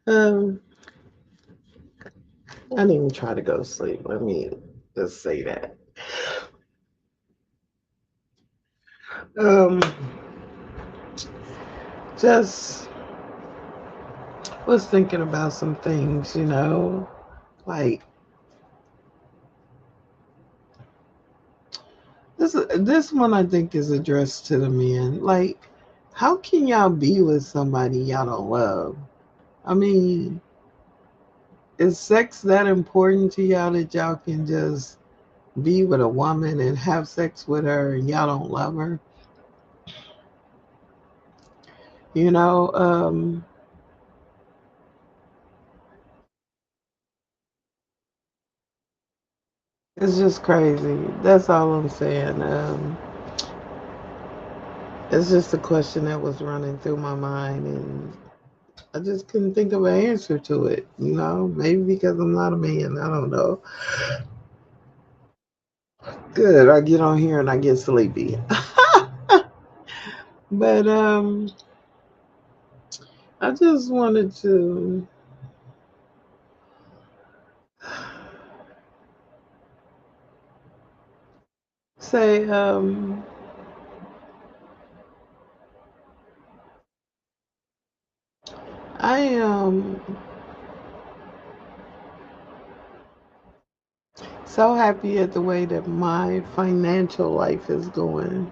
Um, I didn't even try to go to sleep. Let me just say that. Um, just was thinking about some things, like this one I think is addressed to the men. Like, how can y'all be with somebody y'all don't love? I mean, is sex that important to y'all that y'all can just be with a woman and have sex with her and y'all don't love her? You know, it's just crazy. That's all I'm saying. It's just a question that was running through my mind, and I just couldn't think of an answer to it. Maybe because I'm not a man. I don't know. Good. I get on here and I get sleepy. But I just wanted to say, I am so happy at the way that my financial life is going.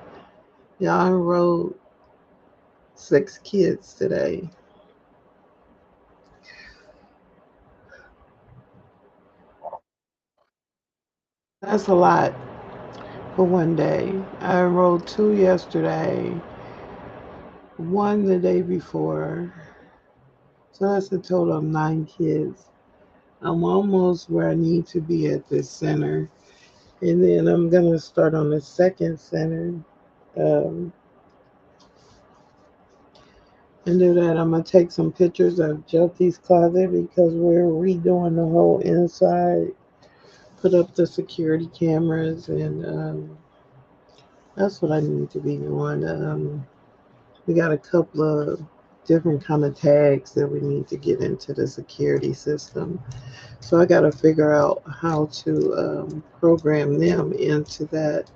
Yeah, I enrolled 6 kids today. That's a lot for one day. I enrolled two yesterday, one the day before. So that's a total of 9 kids. I'm almost where I need to be at this center. And then I'm going to start on the second center. Um, and do that. I'm going to take some pictures of Jyoti's closet because we're redoing the whole inside, put up the security cameras, and that's what I need to be doing. We got a couple of different kind of tags that we need to get into the security system. So I got to figure out how to program them into that.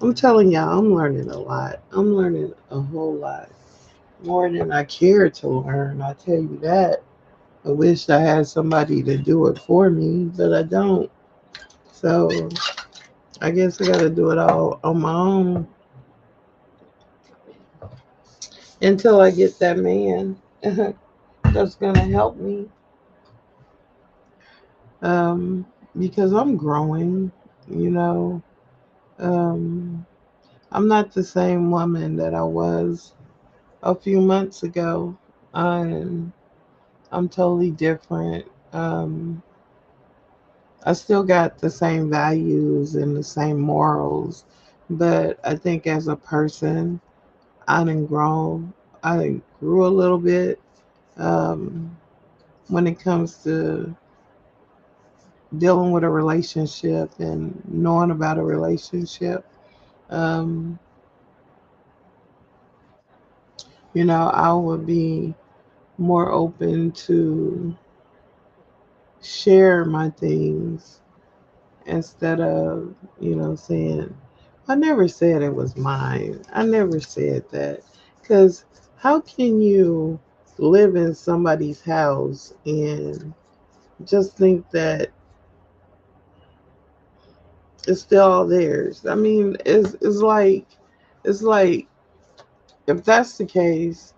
I'm telling y'all, I'm learning a lot. I'm learning a whole lot. More than I care to learn, I tell you that. I wish I had somebody to do it for me, but I don't. So I guess I got to do it all on my own until I get that man that's going to help me. Um, because I'm growing, you know. Um, I'm not the same woman that I was a few months ago. I'm, I'm totally different. I still got the same values and the same morals, but I think as a person, I done grown. I done grew a little bit um, when it comes to dealing with a relationship and knowing about a relationship. Um, I would be more open to share my things instead of, saying, I never said it was mine. I never said that. Because how can you live in somebody's house and just think that it's still all theirs? I mean, it's like if that's the case,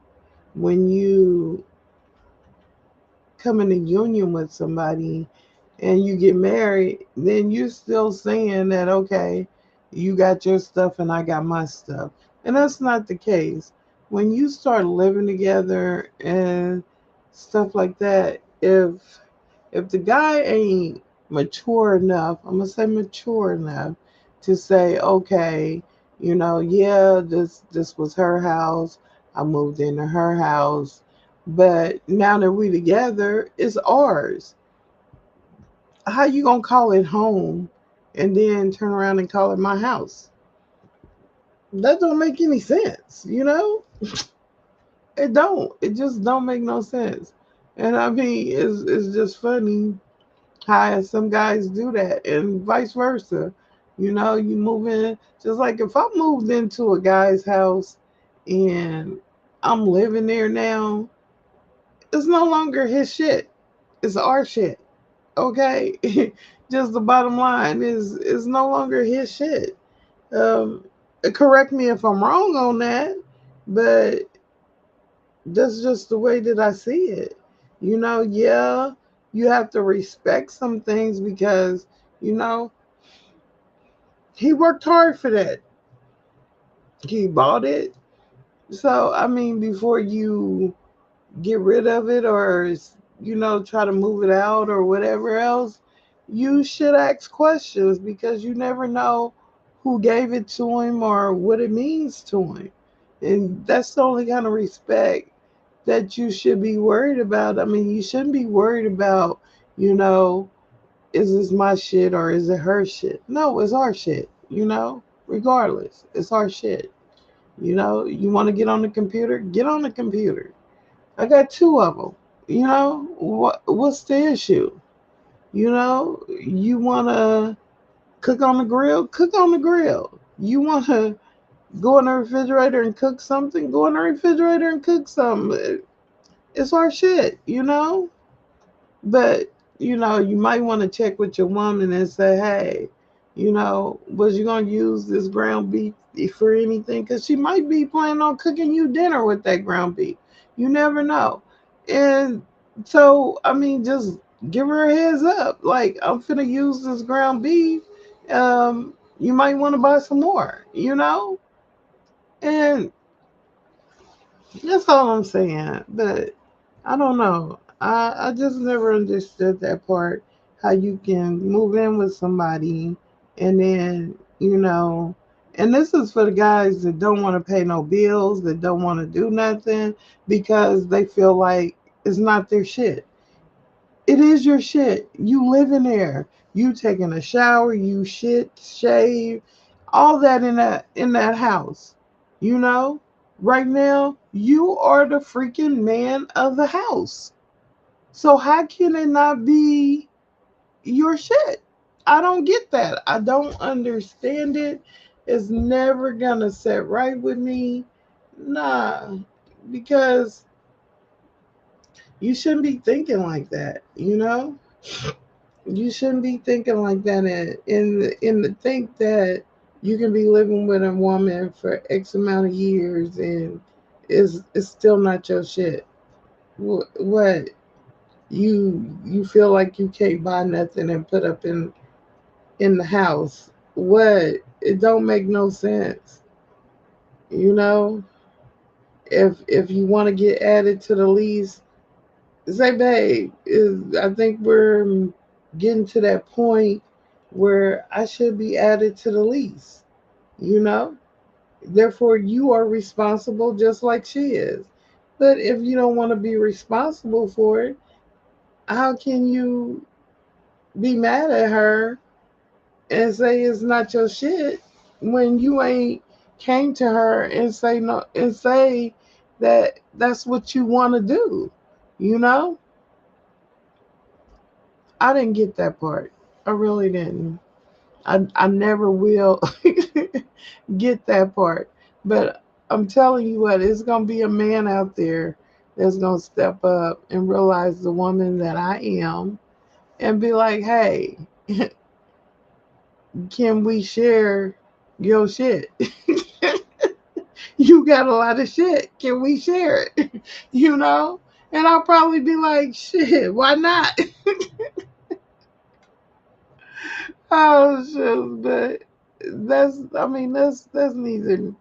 when you come in a union with somebody and you get married, then you're still saying that, okay, you got your stuff and I got my stuff. And that's not the case. When you start living together and stuff like that, if the guy ain't mature enough, I'm gonna say mature enough to say, okay, yeah, this was her house. I moved into her house, but now that we together, it's ours. How you gonna call it home and then turn around and call it my house? That don't make any sense. It don't. It just don't make no sense. And I mean, it's just funny how some guys do that and vice versa. You know, you move in, just like if I moved into a guy's house and I'm living there now, it's no longer his shit. It's our shit. Okay? Just the bottom line is it's no longer his shit. Um, Correct me if I'm wrong on that, but that's just the way that I see it. You know, yeah, you have to respect some things because, you know, he worked hard for that. He bought it. So, I mean, before you get rid of it or, you know, try to move it out or whatever else, you should ask questions because you never know who gave it to him or what it means to him. And that's the only kind of respect that you should be worried about. I mean, you shouldn't be worried about, you know, is this my shit or is it her shit? No, it's our shit, you know, regardless. It's our shit. You know, you want to get on the computer? Get on the computer. I got two of them. You know, what's the issue? You know, you want to cook on the grill? Cook on the grill. You want to go in the refrigerator and cook something? Go in the refrigerator and cook something. It's our shit, you know? But, you know, you might want to check with your woman and say, hey, you know, was you going to use this ground beef for anything? Because she might be planning on cooking you dinner with that ground beef. You never know. And so, I mean, just give her a heads up. Like, I'm finna use this ground beef. You might want to buy some more, you know? And that's all I'm saying. But I don't know. I just never understood that part. How you can move in with somebody and then, you know, and this is for the guys that don't want to pay no bills, that don't want to do nothing because they feel like it's not their shit. It is your shit. You live in there. You taking a shower, you shit, shave, all that in that house. You know? Right now, you are the freaking man of the house. So how can it not be your shit? I don't get that. I don't understand it. It's never gonna set right with me. Nah, because you shouldn't be thinking like that, you know? You shouldn't be thinking like that and to think that you can be living with a woman for X amount of years and it's still not your shit. What you feel like you can't buy nothing and put up in the house? What? It don't make no sense. You know, if you want to get added to the lease, say, babe, I think we're getting to that point where I should be added to the lease, you know? Therefore, you are responsible just like she is. But if you don't want to be responsible for it, how can you be mad at her and say it's not your shit when you ain't came to her and say no and say that that's what you want to do, you know? I didn't get that part. I really didn't. I never will get that part. But I'm telling you what, it's gonna be a man out there that's gonna step up and realize the woman that I am and be like, hey, can we share your shit? You got a lot of shit. Can we share it? You know? And I'll probably be like, shit, why not? Oh shit, but I mean that's neither.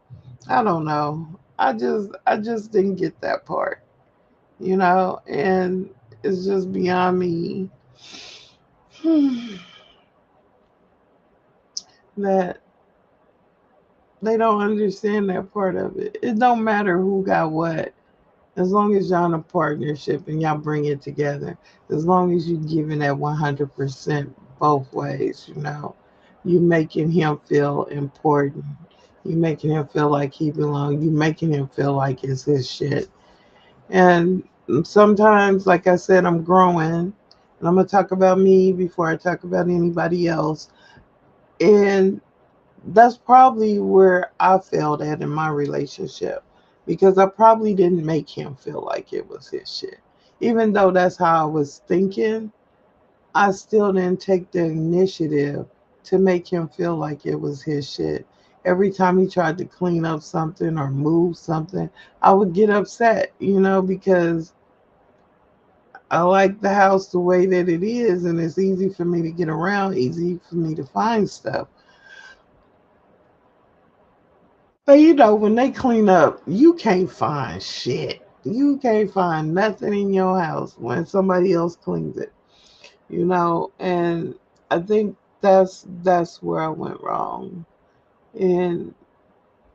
I don't know. I just didn't get that part, you know, and it's just beyond me that they don't understand that part of it. It don't matter who got what, as long as y'all in a partnership and y'all bring it together. As long as you giving that 100% both ways, you know, you making him feel important. You making him feel like he belong. You making him feel like it's his shit. And sometimes, like I said, I'm growing. And I'm going to talk about me before I talk about anybody else. And that's probably where I failed at in my relationship because I probably didn't make him feel like it was his shit. Even though that's how I was thinking, I still didn't take the initiative to make him feel like it was his shit. Every time he tried to clean up something or move something, I would get upset, because I like the house the way that it is and it's easy for me to get around, easy for me to find stuff. But when they clean up, you can't find shit. You can't find nothing in your house when somebody else cleans it. And I think that's where I went wrong. And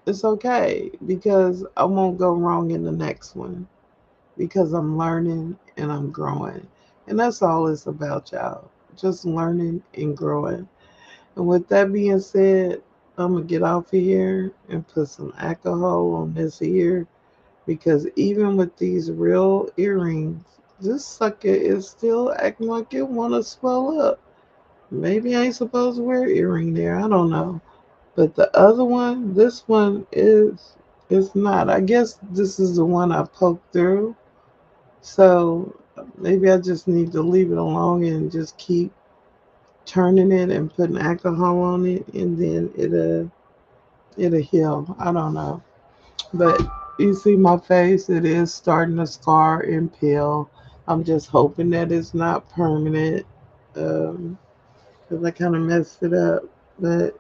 it's okay because I won't go wrong in the next one because I'm learning and I'm growing. And that's all it's about, y'all. Just learning and growing. And with that being said, I'm gonna get off of here and put some alcohol on this ear because even with these real earrings, this sucker is still acting like it wanna swell up. Maybe I ain't supposed to wear an earring there. I don't know. But the other one, this one is not. I guess this is the one I poked through. So maybe I just need to leave it alone and just keep turning it and putting alcohol on it, and then it'll heal. I don't know, but you see my face; it is starting to scar and peel. I'm just hoping that it's not permanent, because I kind of messed it up. But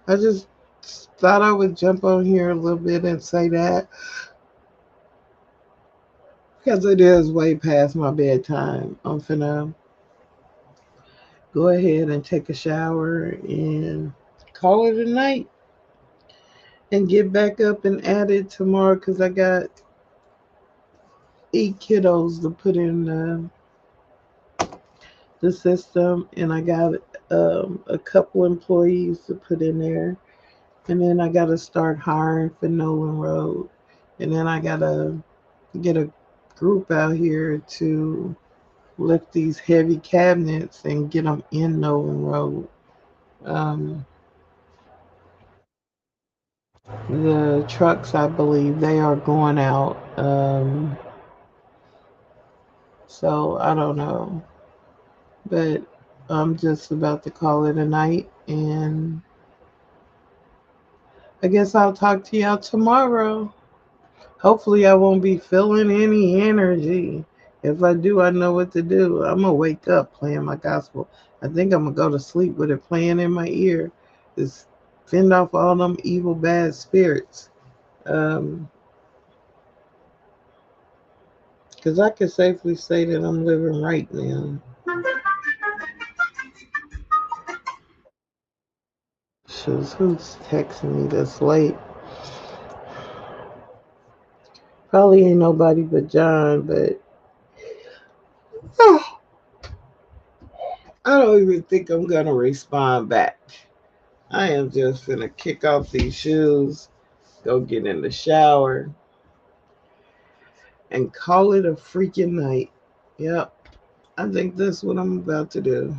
I just thought I would jump on here a little bit and say that because it is way past my bedtime. I'm finna go ahead and take a shower and call it a night and get back up and at it tomorrow because I got 8 kiddos to put in the system and I got a couple employees to put in there. And then I got to start hiring for Nolan Road. And then I got to get a group out here to lift these heavy cabinets and get them in Nolan Road. Um, the trucks, I believe, they are going out. So I don't know. But I'm just about to call it a night. And I guess I'll talk to y'all tomorrow. Hopefully, I won't be feeling any energy. If I do, I know what to do. I'm going to wake up playing my gospel. I think I'm going to go to sleep with it playing in my ear. Just fend off all them evil, bad spirits. Um, Because I can safely say that I'm living right now. Shoes, who's texting me this late? Probably ain't nobody but John, but I don't even think I'm gonna respond back. I am just gonna kick off these shoes, go get in the shower, and call it a freaking night. Yep, I think that's what I'm about to do.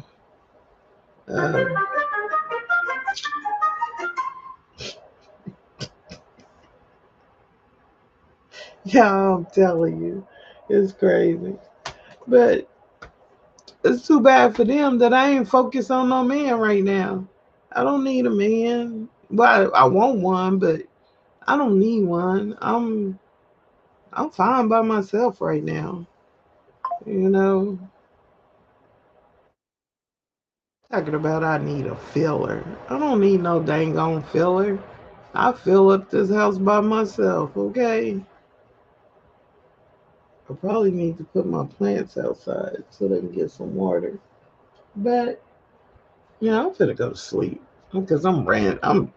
Um, yeah, I'm telling you, it's crazy. But it's too bad for them that I ain't focused on no man right now. I don't need a man. Well, I want one, but I don't need one. I'm fine by myself right now. You know, talking about I need a filler. I don't need no dang on filler. I fill up this house by myself, okay? I probably need to put my plants outside so they can get some water. But yeah, I'm finna go to sleep because I'm randomly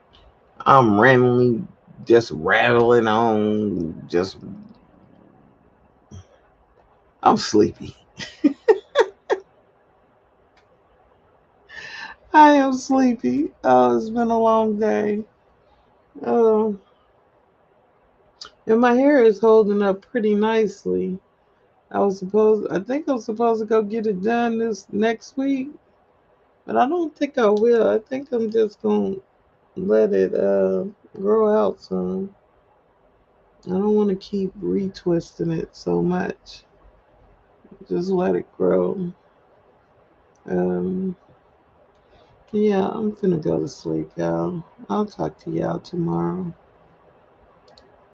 just rattling on. I'm sleepy. I am sleepy. Oh, it's been a long day. Oh, and my hair is holding up pretty nicely. I think I'm supposed to go get it done this next week, but I don't think I will. I think I'm just gonna let it grow out some. I don't want to keep retwisting it so much. Just let it grow. Um, yeah, I'm finna go to sleep, y'all. I'll talk to y'all tomorrow.